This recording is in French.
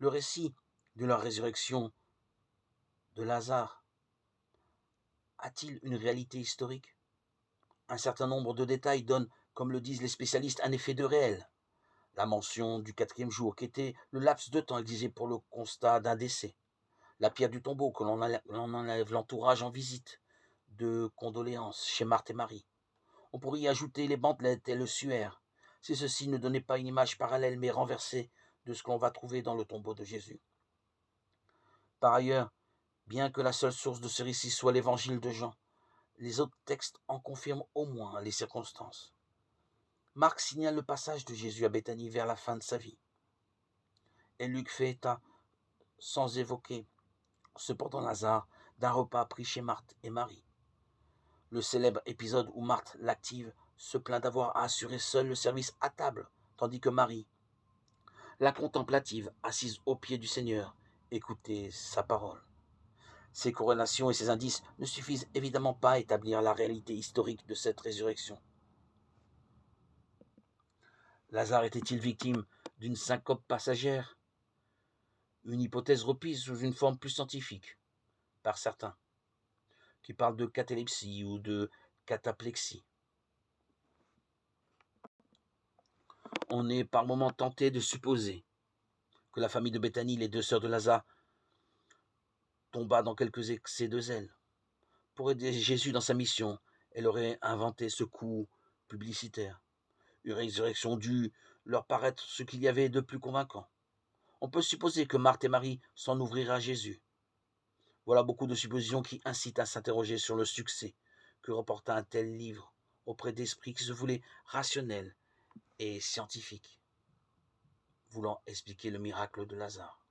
Le récit de la résurrection de Lazare a-t-il une réalité historique? Un certain nombre de détails donnent, comme le disent les spécialistes, un effet de réel. La mention du 4e jour, qui était le laps de temps exigé pour le constat d'un décès. La pierre du tombeau, que l'on enlève l'entourage en visite de condoléances chez Marthe et Marie. On pourrait y ajouter les bandelettes et le suaire, si ceci ne donnait pas une image parallèle mais renversée de ce que l'on va trouver dans le tombeau de Jésus. Par ailleurs, bien que la seule source de ce récit soit l'évangile de Jean, les autres textes en confirment au moins les circonstances. Marc signale le passage de Jésus à Béthanie vers la fin de sa vie. Et Luc fait état, sans évoquer cependant Lazare, d'un repas pris chez Marthe et Marie. Le célèbre épisode où Marthe, l'active, se plaint d'avoir à assurer seule le service à table, tandis que Marie, la contemplative, assise aux pieds du Seigneur, écoutait sa parole. Ces corrélations et ces indices ne suffisent évidemment pas à établir la réalité historique de cette résurrection. Lazare était-il victime d'une syncope passagère? Une hypothèse reprise sous une forme plus scientifique, par certains, qui parlent de catalepsie ou de cataplexie. On est par moments tenté de supposer que la famille de Béthanie, les deux sœurs de Lazare, tomba dans quelques excès de zèle. Pour aider Jésus dans sa mission, elle aurait inventé ce coup publicitaire. Une résurrection due leur paraître ce qu'il y avait de plus convaincant. On peut supposer que Marthe et Marie s'en ouvriraient à Jésus. Voilà beaucoup de suppositions qui incitent à s'interroger sur le succès que reporta un tel livre auprès d'esprits qui se voulaient rationnels et scientifiques, voulant expliquer le miracle de Lazare.